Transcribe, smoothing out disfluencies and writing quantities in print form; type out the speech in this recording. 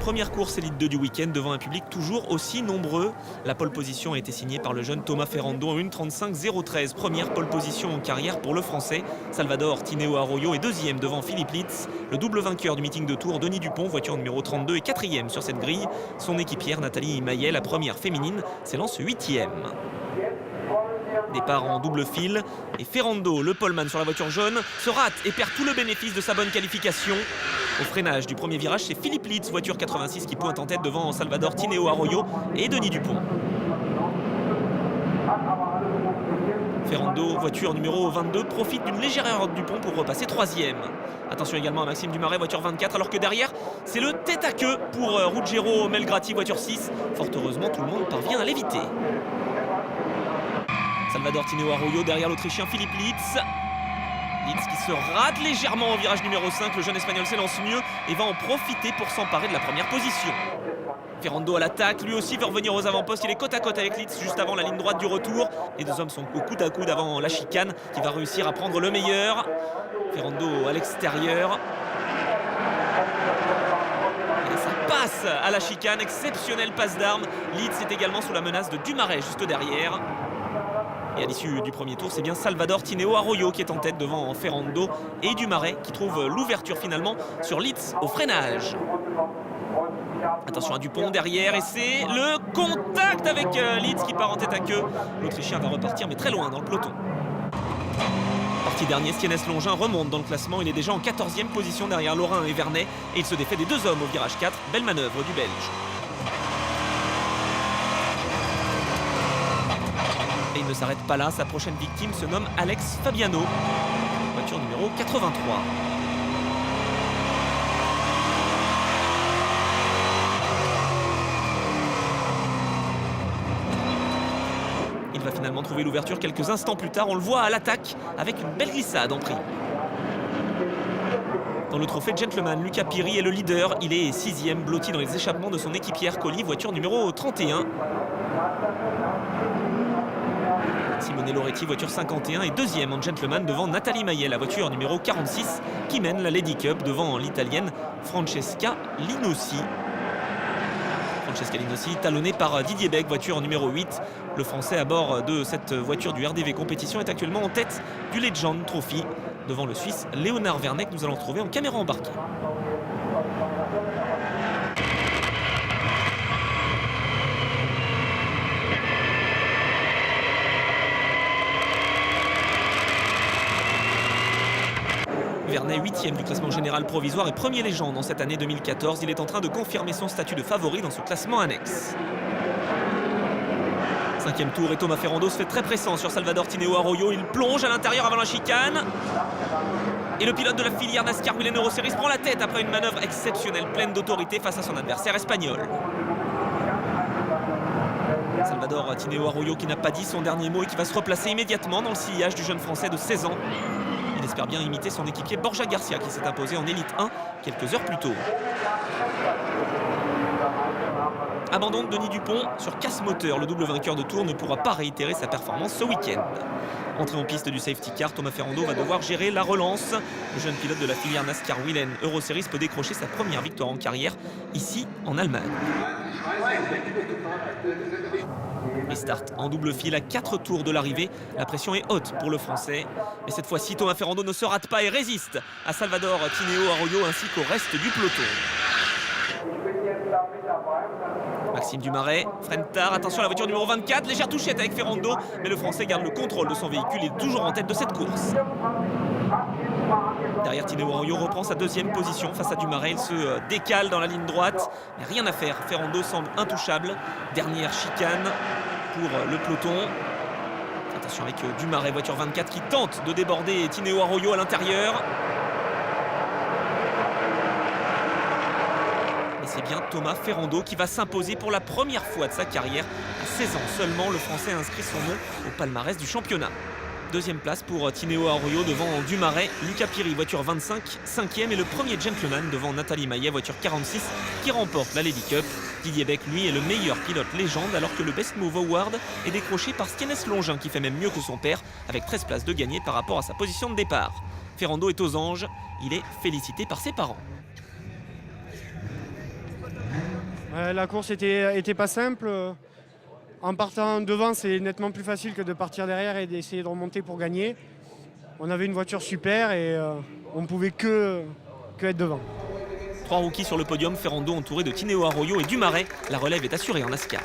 Première course Elite 2 du week-end devant un public toujours aussi nombreux. La pole position a été signée par le jeune Thomas Ferrando en 1:35.013. Première pole position en carrière pour le Français. Salvador Tineo Arroyo est deuxième devant Philippe Litz. Le double vainqueur du meeting de Tours, Denis Dupont, voiture numéro 32, est quatrième sur cette grille. Son équipière Nathalie Maillet, la première féminine, s'élance huitième. Départ en double fil et Ferrando, le poleman sur la voiture jaune, se rate et perd tout le bénéfice de sa bonne qualification. Au freinage du premier virage, c'est Philippe Litz, voiture 86, qui pointe en tête devant Salvador Tineo Arroyo et Denis Dupont. Ferrando, voiture numéro 22, profite d'une légère erreur de Dupont pour repasser troisième. Attention également à Maxime Dumaret, voiture 24, alors que derrière, c'est le tête à queue pour Ruggero Melgrati, voiture 6. Fort heureusement, tout le monde parvient à l'éviter. Salvador Tineo Arroyo derrière l'Autrichien Philippe Litz. Litz qui se rate légèrement au virage numéro 5. Le jeune Espagnol s'élance mieux et va en profiter pour s'emparer de la première position. Ferrando à l'attaque, lui aussi veut revenir aux avant-postes. Il est côte à côte avec Litz juste avant la ligne droite du retour. Les deux hommes sont au coude à coude avant la chicane qui va réussir à prendre le meilleur. Ferrando à l'extérieur. Et ça passe à la chicane, exceptionnelle passe d'armes. Litz est également sous la menace de Dumaret juste derrière. Et à l'issue du premier tour, c'est bien Salvador Tineo Arroyo qui est en tête devant Ferrando et Dumaret qui trouve l'ouverture finalement sur Litz au freinage. Attention à Dupont derrière et c'est le contact avec Litz qui part en tête à queue. L'Autrichien va repartir mais très loin dans le peloton. Parti dernier, Stiennes Longin remonte dans le classement. Il est déjà en 14e position derrière Laurin et Vernet et il se défait des deux hommes au virage 4. Belle manœuvre du Belge. Et il ne s'arrête pas là, sa prochaine victime se nomme Alex Fabiano, voiture numéro 83. Il va finalement trouver l'ouverture quelques instants plus tard, on le voit à l'attaque avec une belle glissade en prix. Dans le trophée Gentleman, Luca Piri est le leader, il est 6e, blotti dans les échappements de son équipière Colli, voiture numéro 31. Simone Loretti, voiture 51, est deuxième en gentleman devant Nathalie Maillet, la voiture numéro 46, qui mène la Lady Cup devant l'italienne Francesca Linossi. Francesca Linossi, talonnée par Didier Beck, voiture numéro 8. Le Français à bord de cette voiture du RDV Compétition est actuellement en tête du Legend Trophy devant le Suisse Léonard Vernet que nous allons retrouver en caméra embarquée. Vernet, 8e du classement général provisoire et premier légende en cette année 2014. Il est en train de confirmer son statut de favori dans ce classement annexe. 5e tour et Thomas Ferrando se fait très pressant sur Salvador Tineo Arroyo. Il plonge à l'intérieur avant la chicane. Et le pilote de la filière NASCAR Willen Euroseries prend la tête après une manœuvre exceptionnelle, pleine d'autorité face à son adversaire espagnol. Salvador Tineo Arroyo qui n'a pas dit son dernier mot et qui va se replacer immédiatement dans le sillage du jeune Français de 16 ans. Il espère bien imiter son équipier Borja Garcia qui s'est imposé en Élite 1 quelques heures plus tôt. Abandon de Denis Dupont sur casse moteur. Le double vainqueur de Tours ne pourra pas réitérer sa performance ce week-end. Entrée en piste du safety car, Thomas Ferrando va devoir gérer la relance. Le jeune pilote de la filière NASCAR Willen Euroseries peut décrocher sa première victoire en carrière ici en Allemagne. Il start en double fil à 4 tours de l'arrivée. La pression est haute pour le Français. Mais cette fois-ci, Thomas Ferrando ne se rate pas et résiste à Salvador Tineo Arroyo ainsi qu'au reste du peloton. Maxime Dumaret freine tard. Attention à la voiture numéro 24. Légère touchette avec Ferrando. Mais le Français garde le contrôle de son véhicule. Il est toujours en tête de cette course. Derrière, Tineo Arroyo reprend sa deuxième position face à Dumaret. Il se décale dans la ligne droite. Mais rien à faire. Ferrando semble intouchable. Dernière chicane pour le peloton. Attention avec Dumaret, voiture 24 qui tente de déborder Tineo Arroyo à l'intérieur. Et c'est bien Thomas Ferrando qui va s'imposer pour la première fois de sa carrière. À 16 ans seulement, le Français a inscrit son nom au palmarès du championnat. Deuxième place pour Tineo Arroyo devant Dumaret. Luca Piri, voiture 25, 5e et le premier gentleman devant Nathalie Maillet, voiture 46, qui remporte la Lady Cup. Didier Beck, lui, est le meilleur pilote légende alors que le Best Move Award est décroché par Stiennes Longin qui fait même mieux que son père avec 13 places de gagné par rapport à sa position de départ. Ferrando est aux anges, il est félicité par ses parents. La course était pas simple. En partant devant, c'est nettement plus facile que de partir derrière et d'essayer de remonter pour gagner. On avait une voiture super et on ne pouvait que être devant. 3 rookies sur le podium, Ferrando entouré de Tineo Arroyo et Dumaret. La relève est assurée en NASCAR.